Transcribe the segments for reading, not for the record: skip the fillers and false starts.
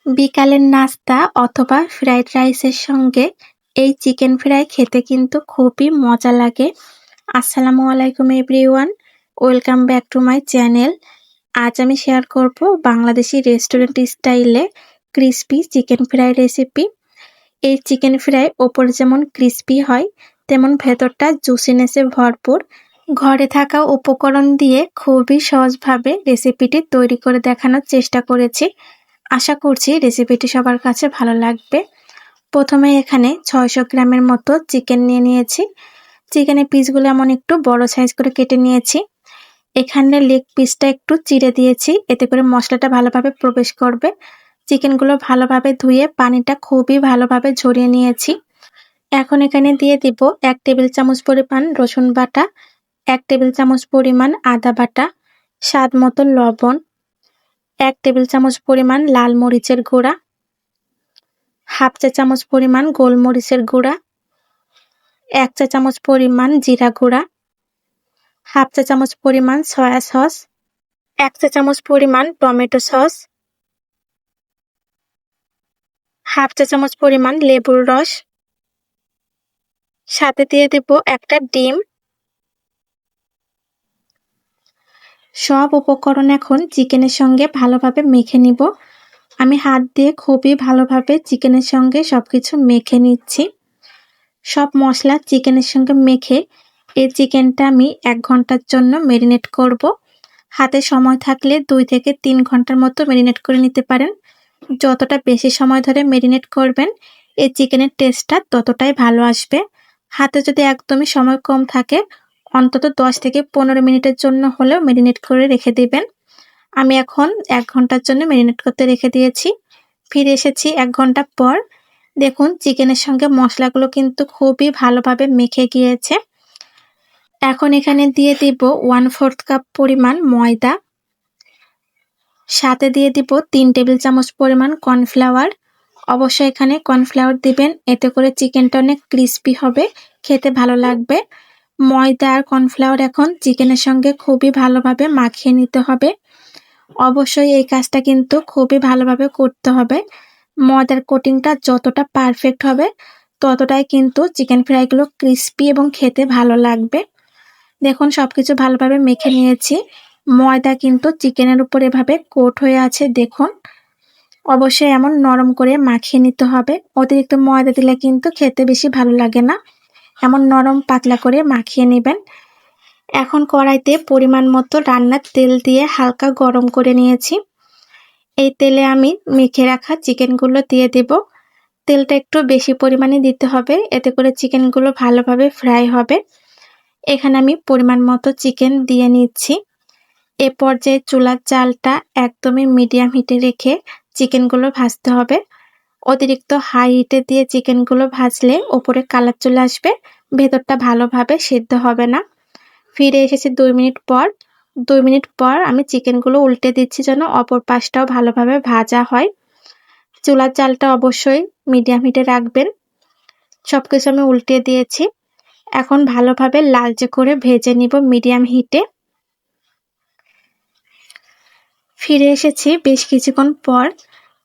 বিকালের নাস্তা অথবা ফ্রাইড রাইসের সঙ্গে এই চিকেন ফ্রাই খেতে কিন্তু খুবই মজা লাগে। আসসালামু আলাইকুম everyone, welcome back to my channel. আজ আমি শেয়ার করব বাংলাদেশি রেস্টুরেন্ট স্টাইলে ক্রিসপি চিকেন ফ্রাই রেসিপি। এই চিকেন ফ্রাই ওপর যেমন ক্রিসপি হয়, তেমন ভেতরটা জুসিনেসে ভরপুর। ঘরে থাকা উপকরণ দিয়ে খুবই সহজভাবে রেসিপিটি তৈরি করে দেখানোর চেষ্টা করেছি। আশা করছি রেসিপিটি সবার কাছে ভালো লাগবে। প্রথমে এখানে 600 গ্রামের মতো চিকেন নিয়ে নিয়েছি। চিকেনের পিসগুলো এমন একটু বড় সাইজ করে কেটে নিয়েছি। এখানে লেগ পিসটা একটু চিড়ে দিয়েছি, এতে করে মশলাটা ভালোভাবে প্রবেশ করবে। চিকেনগুলো ভালোভাবে ধুয়ে পানিটা খুবই ভালোভাবে ঝরিয়ে নিয়েছি। এখন এখানে দিয়ে দিব 1 টেবিল চামচ পরিমাণ রসুন বাটা, 1 টেবিল চামচ পরিমাণ আদা বাটা, স্বাদ মতো লবণ, 1 টেবিল চামচ পরিমাণ লাল মরিচের গুঁড়া, হাফ চা চামচ পরিমাণ গোলমরিচের গুঁড়া, 1 চা চামচ পরিমাণ জিরা গুঁড়া, হাফ চা চামচ পরিমাণ সয়া সস, 1 চা চামচ পরিমাণ টমেটো সস, হাফ চা চামচ পরিমাণ লেবুর রস, সাথে দিয়ে দেব একটা ডিম। সব উপকরণ এখন চিকেনের সঙ্গে ভালোভাবে মেখে নিব। আমি হাত দিয়ে খুবই ভালোভাবে চিকেনের সঙ্গে সবকিছু মেখে নিচ্ছি। সব মশলা চিকেনের সঙ্গে মেখে এই চিকেনটা আমি 1 ঘন্টার জন্য ম্যারিনেট করব। হাতে সময় থাকলে 2 থেকে 3 ঘন্টার মতো ম্যারিনেট করে নিতে পারেন। যতটা বেশি সময় ধরে ম্যারিনেট করবেন, এই চিকেনের টেস্টটা ততটাই ভালো আসবে। হাতে যদি একদমই সময় কম থাকে, অন্তত 10 থেকে 15 মিনিটের জন্য হলেও ম্যারিনেট করে রেখে দিবেন। আমি এখন 1 ঘন্টার জন্য ম্যারিনেট করতে রেখে দিয়েছি। ফিরে এসেছি 1 ঘন্টা পর। দেখুন চিকেনের সঙ্গে মশলাগুলো কিন্তু খুবই ভালোভাবে মেখে গিয়েছে। এখন এখানে দিয়ে দিব 1/4 কাপ পরিমাণ ময়দা, সাথে দিয়ে দিব 3 টেবিল চামচ পরিমাণ কর্নফ্লাওয়ার। অবশ্যই এখানে কর্নফ্লাওয়ার দিবেন, এতে করে চিকেনটা অনেক ক্রিস্পি হবে, খেতে ভালো লাগবে। ময়দা আর কর্নফ্লাওয়ার এখন চিকেনের সঙ্গে খুবই ভালোভাবে মাখিয়ে নিতে হবে। অবশ্যই এই কাজটা কিন্তু খুবই ভালোভাবে করতে হবে। ময়দার কোটিংটা যতটা পারফেক্ট হবে, ততটাই কিন্তু চিকেন ফ্রাইগুলো ক্রিস্পি এবং খেতে ভালো লাগবে। দেখুন সবকিছু ভালোভাবে মেখে নিয়েছি। ময়দা কিন্তু চিকেনের উপর এভাবে কোট হয়ে আছে দেখুন। অবশ্যই এমন নরম করে মাখিয়ে নিতে হবে। অতিরিক্ত ময়দা দিলে কিন্তু খেতে বেশি ভালো লাগে না। এমন নরম পাতলা করে মাখিয়ে নেবেন। এখন কড়াইতে পরিমাণ মতো রান্নার তেল দিয়ে হালকা গরম করে নিয়েছি। এই তেলে আমি মেখে রাখা চিকেনগুলো দিয়ে দেব। তেলটা একটু বেশি পরিমাণে দিতে হবে, এতে করে চিকেনগুলো ভালোভাবে ফ্রাই হবে। এখানে আমি পরিমাণ মতো চিকেন দিয়ে নিচ্ছি। এ পর্যায়ে চুলার জালটা একদমই মিডিয়াম হিটে রেখে চিকেনগুলো ভাজতে হবে। অতিরিক্ত হাই হিটে দিয়ে চিকেনগুলো ভাজলে ওপরে কালার চলে আসবে, ভেতরটা ভালোভাবে সিদ্ধ হবে না। ফিরে এসেছি 2 মিনিট পর। 2 মিনিট পর আমি চিকেনগুলো উল্টে দিচ্ছি যেন অপর পাশটাও ভালোভাবে ভাজা হয়। চুলার জালটা অবশ্যই মিডিয়াম হিটে রাখবেন। সবকিছু আমি উল্টে দিয়েছি। এখন ভালোভাবে লালচে করে ভেজে নিব মিডিয়াম হিটে। ফিরে এসেছি বেশ কিছুক্ষণ পর।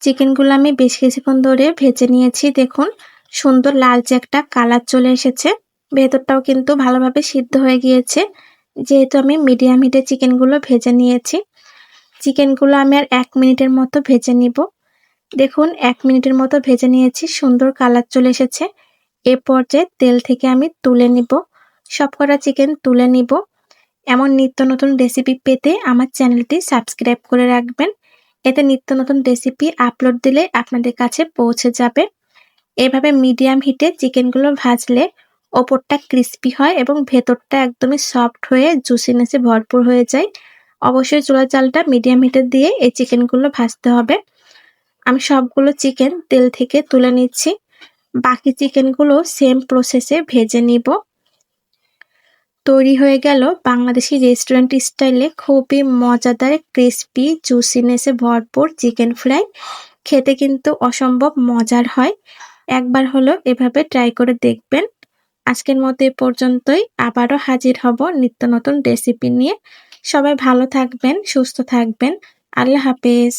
চিকেনগুলো আমি বেশ কিছুক্ষণ ধরে ভেজে নিয়েছি। দেখুন সুন্দর লালচে একটা কালার চলে এসেছে। ভেতরটাও কিন্তু ভালোভাবে সিদ্ধ হয়ে গিয়েছে, যেহেতু আমি মিডিয়াম হিটে চিকেনগুলো ভেজে নিয়েছি। চিকেনগুলো আমি আর 1 মিনিটের মতো ভেজে নিব। দেখুন 1 মিনিটের মতো ভেজে নিয়েছি, সুন্দর কালার চলে এসেছে। এ পর্যায়ে তেল থেকে আমি তুলে নিব। সবকটা চিকেন তুলে নিব। এমন নিত্য নতুন রেসিপি পেতে আমার চ্যানেলটি সাবস্ক্রাইব করে রাখবেন। এতে নিত্য নতুন রেসিপি আপলোড দিলে আপনাদের কাছে পৌঁছে যাবে। এভাবে মিডিয়াম হিটে চিকেনগুলো ভাজলে ওপরটা ক্রিস্পি হয় এবং ভেতরটা একদমই সফট হয়ে জুসিনেসে ভরপুর হয়ে যায়। অবশ্যই চুলার জালটা মিডিয়াম হিটে দিয়ে এই চিকেনগুলো ভাজতে হবে। আমি সবগুলো চিকেন তেল থেকে তুলে নিচ্ছি। বাকি চিকেনগুলো সেম প্রসেসে ভেজে নিব। তৈরি হয়ে গেল বাংলাদেশি রেস্টুরেন্ট স্টাইলে খুবই মজাদার ক্রিস্পি জুসিনেসে ভরপুর চিকেন ফ্রাই। খেতে কিন্তু অসম্ভব মজার হয়। একবার হলো এভাবে ট্রাই করে দেখবেন। আজকের মতো এ পর্যন্তই। আবারও হাজির হব নিত্য নতুন রেসিপি নিয়ে। সবাই ভালো থাকবেন, সুস্থ থাকবেন। আল্লাহ হাফেজ।